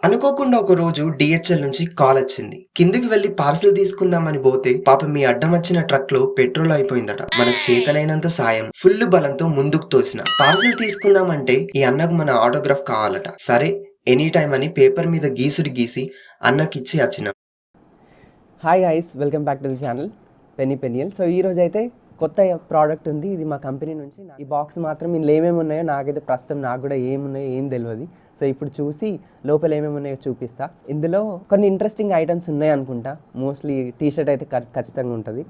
అనుకోకుండా ఒక రోజు డిహెచ్ఎల్ నుంచి కాల్ వచ్చింది. కిందికి వెళ్లి పార్సెల్ తీసుకుందామని పోతే పాపం మీ అడ్డం వచ్చిన ట్రక్ లో పెట్రోల్ అయిపోయిందట. మనకు చేతనైనంత సాయం ఫుల్ బలంతో ముందుకు తోసిన పార్సెల్ తీసుకుందామంటే ఈ అన్నకు మన ఆటోగ్రాఫ్ కావాలట. సరే ఎనీ టైం అని పేపర్ మీద గీసుడు గీసి అన్నకిచ్చి వచ్చిన. Hi guys, welcome back to the channel Peniel. So ఈ రోజు అయితే కొత్త ప్రోడక్ట్ ఉంది. ఇది మా కంపెనీ నుంచి. ఈ బాక్స్ మాత్రం ఇందులో ఏమేమి ఉన్నాయో నాకైతే ప్రస్తుతం నాకు కూడా ఏమున్నాయో ఏం తెలియదు. సో ఇప్పుడు చూసి లోపల ఏమేమి ఉన్నాయో చూపిస్తా. ఇందులో కొన్ని ఇంట్రెస్టింగ్ ఐటమ్స్ ఉన్నాయి అనుకుంటా. మోస్ట్లీ టీషర్ట్ అయితే ఖచ్చితంగా ఉంటుంది.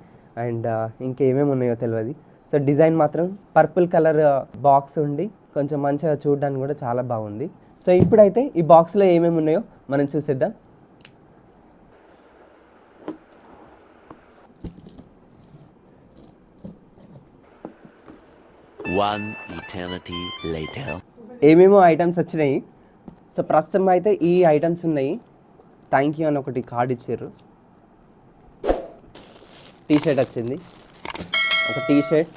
అండ్ ఇంకేమేమి ఉన్నాయో తెలియదు. సో డిజైన్ మాత్రం పర్పుల్ కలర్ బాక్స్ ఉండి కొంచెం మంచిగా చూడడానికి కూడా చాలా బాగుంది. సో ఇప్పుడైతే ఈ బాక్స్లో ఏమేమి ఉన్నాయో మనం చూసేద్దాం. One eternity later. ఏమేమో ఐటమ్స్ వచ్చినాయి. సో ప్రస్తుతం అయితే ఈ ఐటమ్స్ ఉన్నాయి. థ్యాంక్ యూ అని ఒకటి కార్డ్ ఇచ్చారు. టీషర్ట్ వచ్చింది, ఒక టీషర్ట్.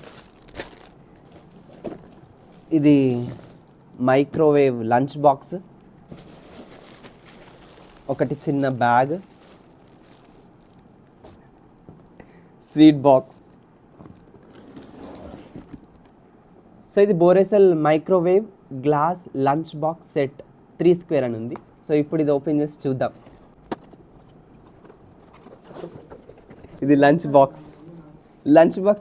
ఇది మైక్రోవేవ్ లంచ్ బాక్స్, ఒకటి చిన్న బ్యాగ్, స్వీట్ బాక్స్. సో ఇది Borosil microwave glass lunch box set 3 square అని ఉంది. సో ఇప్పుడు ఇది ఓపెన్ చేసి చూద్దాం. ఇది లంచ్ బాక్స్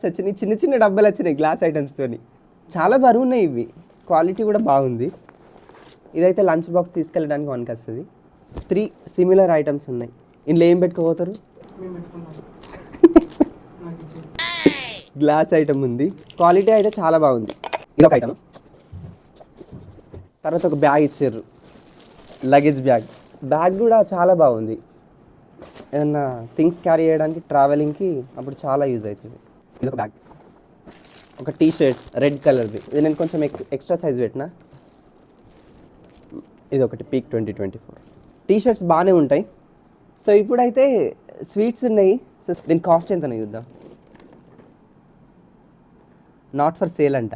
వచ్చినాయి. చిన్న చిన్న డబ్బాలు వచ్చినాయి గ్లాస్ ఐటమ్స్తోని. చాలా బరువు ఉన్నాయి ఇవి. క్వాలిటీ కూడా బాగుంది. ఇదైతే లంచ్ బాక్స్ తీసుకెళ్ళడానికి మనకి వస్తుంది. 3 సిమిలర్ ఐటమ్స్ ఉన్నాయి. ఇందులో ఏం పెట్టుకోబోతారు? గ్లాస్ ఐటమ్ ఉంది. క్వాలిటీ అయితే చాలా బాగుంది. ఇదొక ఐటమ్. తర్వాత ఒక బ్యాగ్ ఇచ్చారు, లగేజ్ బ్యాగ్ కూడా చాలా బాగుంది. ఏదన్నా థింగ్స్ క్యారీ చేయడానికి, ట్రావెలింగ్కి అప్పుడు చాలా యూజ్ అవుతుంది. ఇదొక బ్యాగ్. ఒక టీషర్ట్ రెడ్ కలర్ది. ఇది నేను కొంచెం ఎక్స్ట్రా సైజ్ పెట్టిన. ఇది ఒకటి పీక్ 2024. టీషర్ట్స్ బాగానే ఉంటాయి. సో ఇప్పుడైతే స్వీట్స్ ఉన్నాయి. సో దీని కాస్ట్ ఎంతనో చూద్దాం. నాట్ ఫర్ సేల్ అంట.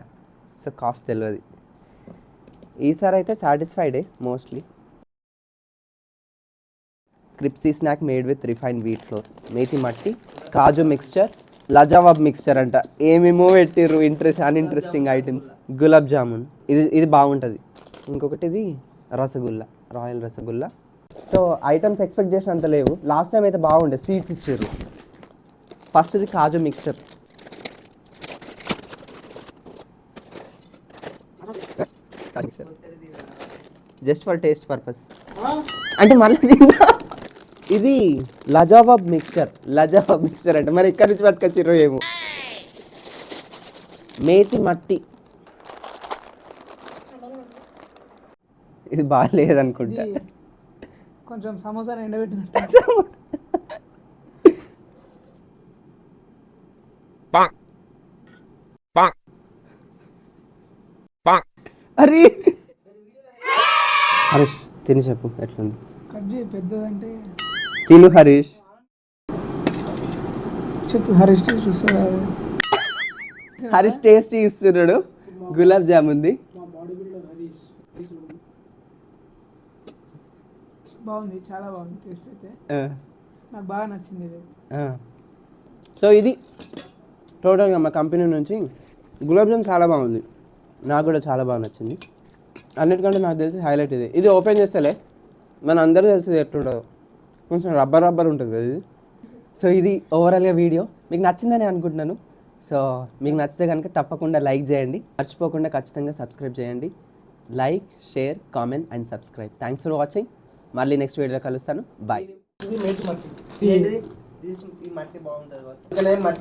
సో కాస్ట్ తెలియదు. ఈసారి అయితే సాటిస్ఫైడే mostly. Crispy snack made with refined wheat flour, methi matthi, kaju mixture, లజావాబ్ mixture అంట. ఏమేమో పెట్టిర్రు అన్ఇంట్రెస్టింగ్ ఐటమ్స్. గులాబ్ జామున్, ఇది బాగుంటుంది. ఇంకొకటి ఇది rasgulla, royal rasgulla. So items expect చేసినంత లేవు. లాస్ట్ టైం అయితే బాగుండే, స్వీట్స్ ఇచ్చారు. ఫస్ట్ ఇది kaju mixture. Just for taste purpose అంటే మళ్ళీ ఇది లజావాబ్ మిక్స్చర్ అంటే మరి ఎక్కడి నుంచి పట్టుకొచ్చిర్రో ఏమో. మేతి మట్టి, ఇది బాగాలేదనుకుంటా. కొంచెం సమోసా ఎండబెట్టినట్టు. అరే హరీష్ తిని చెప్పు ఎట్లుంది. కట్ చేయి, పెద్దదంటే తిను హరీష్. చెప్పు హరీష్ చూస్తా. హరీష్ టేస్ట్ ఇస్తున్నాడు. గులాబ్ జాముంది. బాగుంది, చాలా బాగుంది. టేస్ట్ అయితే నాకు బాగా నచ్చింది ఇది. సో ఇది టోటల్గా మా కంపెనీ నుంచి గులాబ్ జామ్ చాలా బాగుంది. నాకు కూడా చాలా బాగా నచ్చింది. అన్నిటికంటే నాకు తెలిసి హైలైట్ ఇది ఓపెన్ చేస్తేలే మన అందరూ తెలిసి ఎట్లుంటుందో. కొంచెం రబ్బర్ ఉంటుంది కదా ఇది. సో ఇది ఓవరాల్గా వీడియో మీకు నచ్చిందని అనుకుంటున్నాను. సో మీకు నచ్చితే కనుక తప్పకుండా లైక్ చేయండి. మర్చిపోకుండా ఖచ్చితంగా సబ్స్క్రైబ్ చేయండి. Like, share, comment and subscribe. Thanks for watching. మళ్ళీ నెక్స్ట్ వీడియోలో కలుస్తాను. బాయ్. ఇది మట్టి మట్టి బాగుంటుంది.